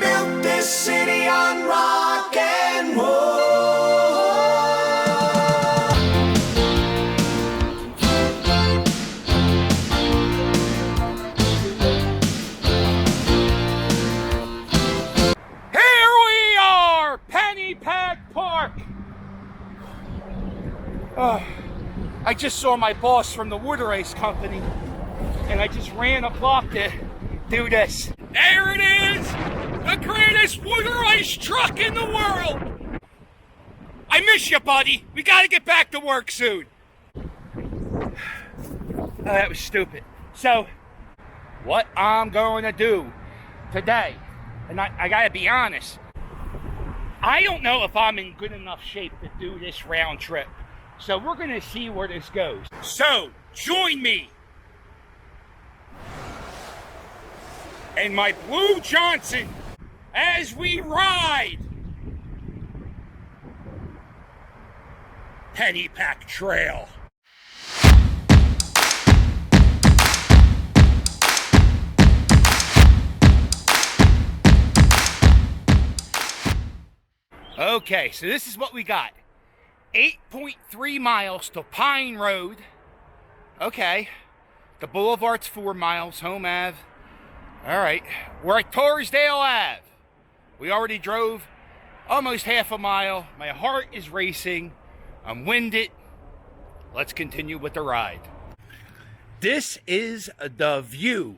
built this city on rock and roll. Here we are, Pennypack Park. I just saw my boss from the water ice company, and I just ran a block to do this. There it is, the greatest water ice truck in the world. I miss you, buddy. We gotta get back to work soon. Oh, that was stupid. So, what I'm going to do today, and I gotta be honest, I don't know if I'm in good enough shape to do this round trip. So we're gonna see where this goes. So, join me and my Blue Johnson as we ride Pennypack Trail. Okay, so this is what we got. 8.3 miles to Pine Road. Okay. The boulevard's 4 miles, Home Ave. Alright. We're at Torresdale Ave. We already drove almost half a mile. My heart is racing. I'm winded. Let's continue with the ride. This is the view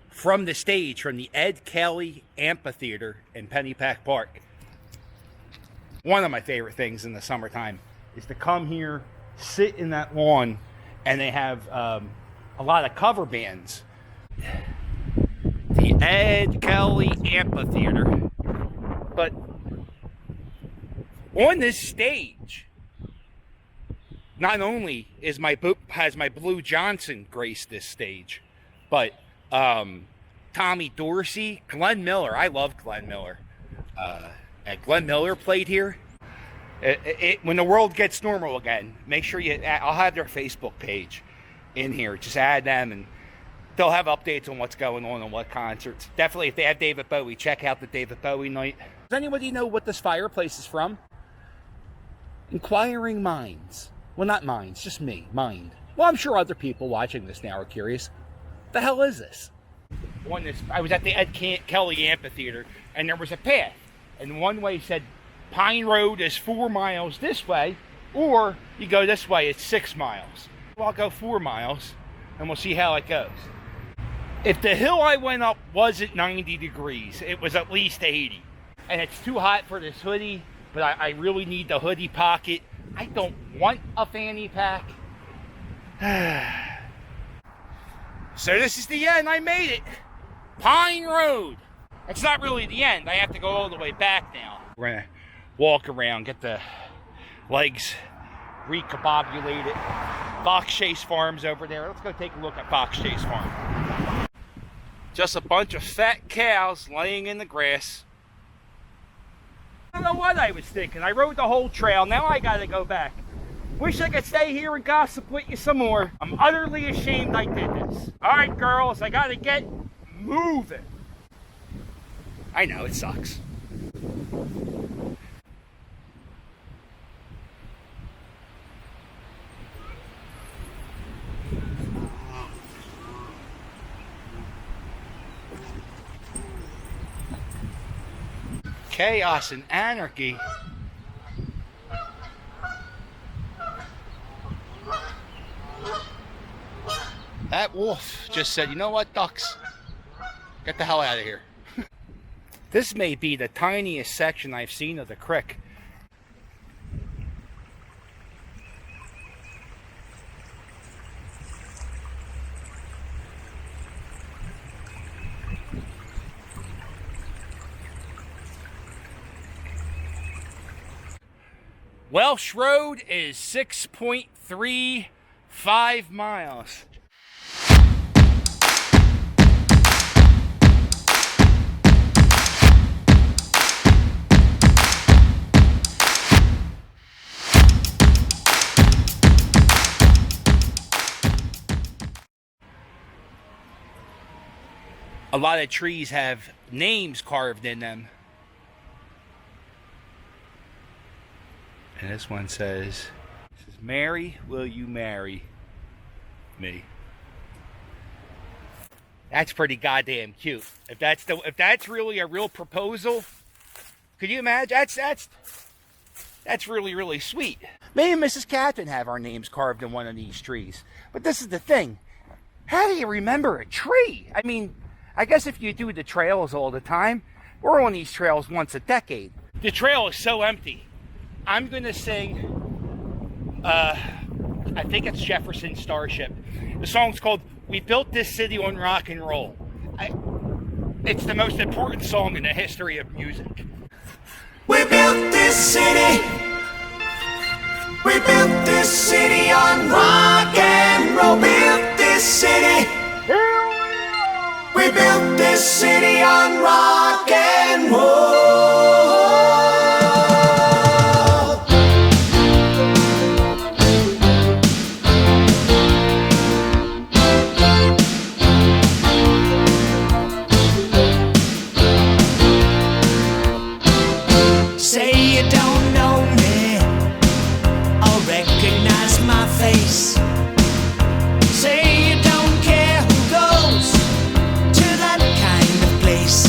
from the stage from the Ed Kelly Amphitheater in Pennypack Park. One of my favorite things in the summertime is to come here, sit in that lawn, and they have a lot of cover bands. The Ed Kelly Amphitheater. But on this stage, not only has my Blue Johnson graced this stage, but Tommy Dorsey, Glenn Miller. I love Glenn Miller. Glenn Miller played here. When the world gets normal again, make sure I'll have their Facebook page in here. Just add them, and they'll have updates on what's going on and what concerts. Definitely, if they have David Bowie, check out the David Bowie night. Does anybody know what this fireplace is from? Inquiring minds. Well, not minds, just me. Mind. Well, I'm sure other people watching this now are curious. The hell is this? I was at the Ed Kelly Amphitheater, and there was a path. And one way said Pine Road is 4 miles this way, or you go this way, it's 6 miles. Well, I'll go 4 miles, and we'll see how it goes. If the hill I went up wasn't 90 degrees, it was at least 80. And it's too hot for this hoodie, but I really need the hoodie pocket. I don't want a fanny pack. So this is the end. I made it. Pine Road. It's not really the end. I have to go all the way back now. We're going to walk around, get the legs recombobulated. Fox Chase Farm's over there. Let's go take a look at Fox Chase Farm. Just a bunch of fat cows laying in the grass. I don't know what I was thinking. I rode the whole trail. Now I got to go back. Wish I could stay here and gossip with you some more. I'm utterly ashamed I did this. All right, girls, I got to get moving. I know, it sucks. Chaos and anarchy. That wolf just said, you know what, ducks? Get the hell out of here. This may be the tiniest section I've seen of the creek. Welsh Road is 6.35 miles. a lot of trees have names carved in them. And this one says, Mary, will you marry me? That's pretty goddamn cute. If that's really a real proposal, could you imagine? That's really, really sweet. Me and Mrs. Catherine have our names carved in one of these trees. But this is the thing. How do you remember a tree? I mean, I guess if you do the trails all the time, we're on these trails once a decade. The trail is so empty. I'm going to sing, I think it's Jefferson Starship. The song's called We Built This City on Rock and Roll. It's the most important song in the history of music. We built this city. We built this city on rock and roll. Built this city. We built this city on rock and roll. Say you don't know me or recognize my face. Say you don't care who goes to that kind of place.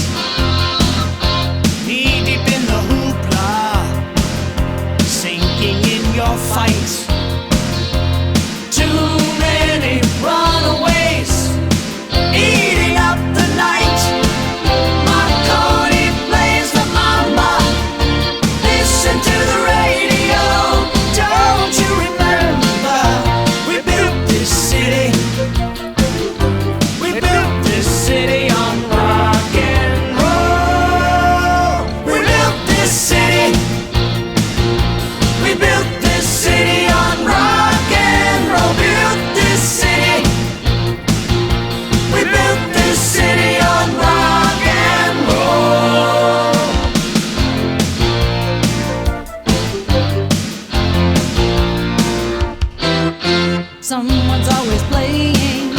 Knee deep in the hoopla, sinking in your fight. Too many runaways eating up the night. Marconi plays the mama. Listen to the radio. Don't you remember? We built this city. We built this city on rock and roll. We built this city. We built this city on rock and roll. Built this city. We built this city on rock and roll. Someone's always playing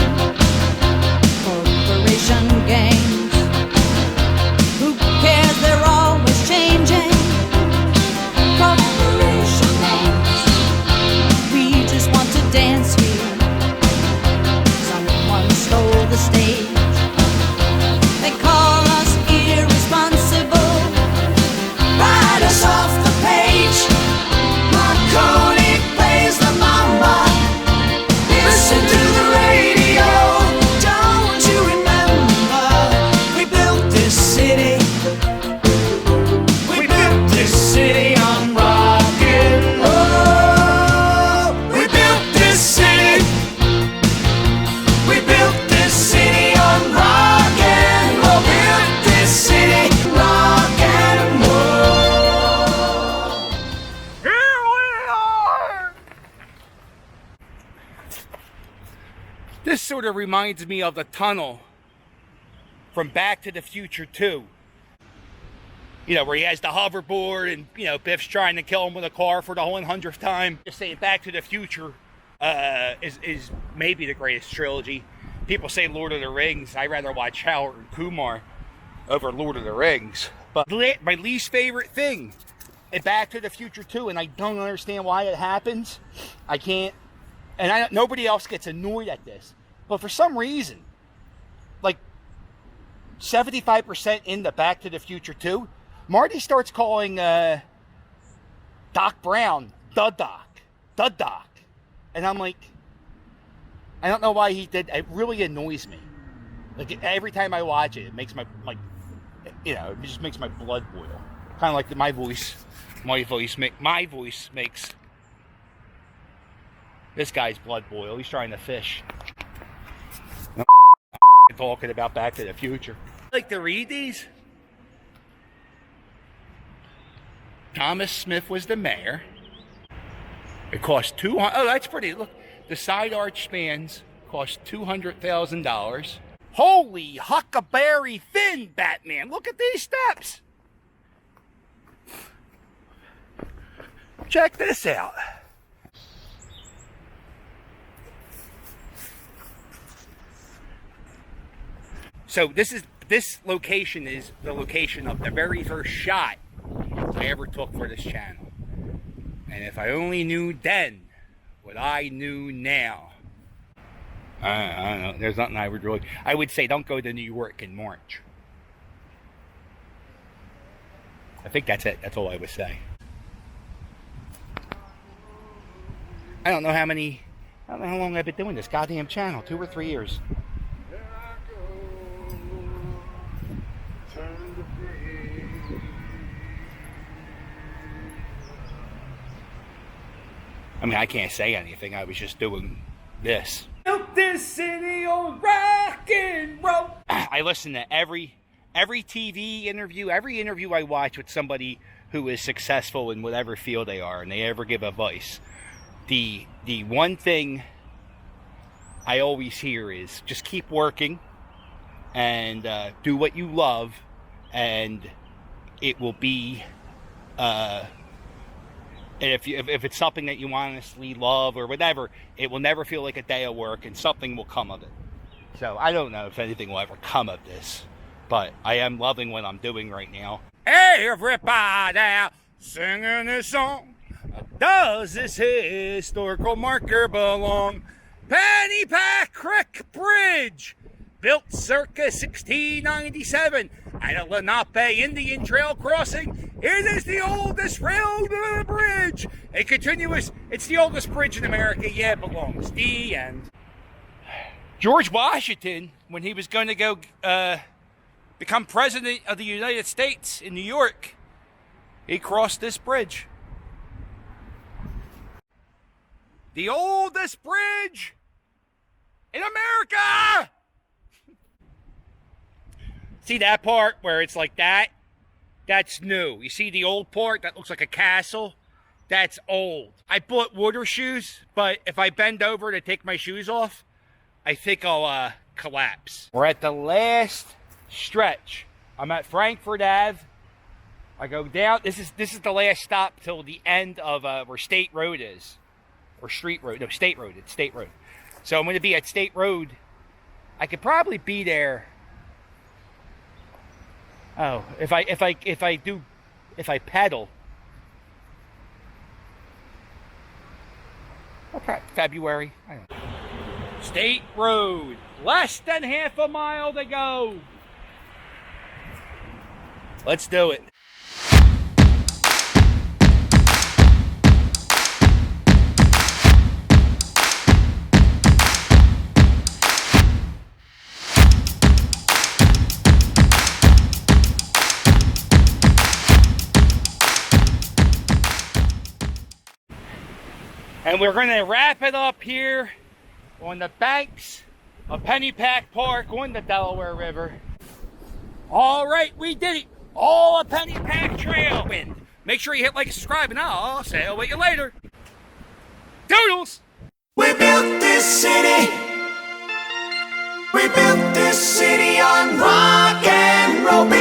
corporation games. Who cares? They're always changing corporation names. We just want to dance here. Someone stole the stage. They call us irresponsible. Write us off the page. Marconi plays the mama. Listen to the radio. Don't you remember? We built this city. We built this city on rock and roll. We built this city. We built this city on rock and roll. Built this city, rock and roll. Here we are. This sort of reminds me of the tunnel from Back to the Future 2. You know, where he has the hoverboard and, you know, Biff's trying to kill him with a car for the 100th time. Just saying Back to the Future is maybe the greatest trilogy. People say Lord of the Rings. I'd rather watch Howard and Kumar over Lord of the Rings. But my least favorite thing in Back to the Future 2, and I don't understand why it happens. I can't. And nobody else gets annoyed at this. But for some reason, like 75% in the Back to the Future 2, Marty starts calling Doc Brown the Doc. And I'm like, I don't know why he did. It really annoys me. Like every time I watch it, it makes my, like, you know, it just makes my blood boil. Kind of like my voice makes this guy's blood boil. He's trying to fish. Talking about Back to the Future. Like to read these? Thomas Smith was the mayor. It cost $200. Oh, that's pretty. Look, the side arch spans cost $200,000. Holy Huckleberry Finn, Batman! Look at these steps. Check this out. So this is this location is the location of the very first shot I ever took for this channel. And if I only knew then what I knew now, I don't know. There's nothing I would really... I would say don't go to New York in March. I think that's it. That's all I would say. I don't know how long I've been doing this goddamn channel. 2 or 3 years. I mean, I can't say anything. I was just doing this. Built this city on rock and roll. I listen to every TV interview, every interview I watch with somebody who is successful in whatever field they are, and they ever give advice. The one thing I always hear is just keep working and do what you love, and it will be. And if it's something that you honestly love or whatever, it will never feel like a day of work, and something will come of it. So I don't know if anything will ever come of this, but I am loving what I'm doing right now. Hey, everybody, singing this song. Does this historical marker belong? Pennypack Creek Bridge, built circa 1697 at a Lenape Indian Trail crossing. It is the oldest railroad bridge. It's the oldest bridge in America. Yeah, it belongs. The end. George Washington, when he was going to go become president of the United States in New York, he crossed this bridge. The oldest bridge in America! See that part where it's like that? That's new. You see the old part that looks like a castle? That's old. I bought water shoes, but if I bend over to take my shoes off, I think I'll collapse. We're at the last stretch. I'm at Frankfurt Ave. I go down. This is the last stop till the end of where State Road is. Or Street Road. No, State Road. It's State Road. So I'm going to be at State Road. I could probably be there. Oh, if I pedal. Okay, February. I don't know. State Road. Less than half a mile to go. Let's do it. And we're going to wrap it up here on the banks of Pennypack Park on the Delaware River. All right, we did it. All a Pennypack Trail. Make sure you hit like and subscribe, and I'll say I'll wait you later. Doodles! We built this city. We built this city on rock and roll.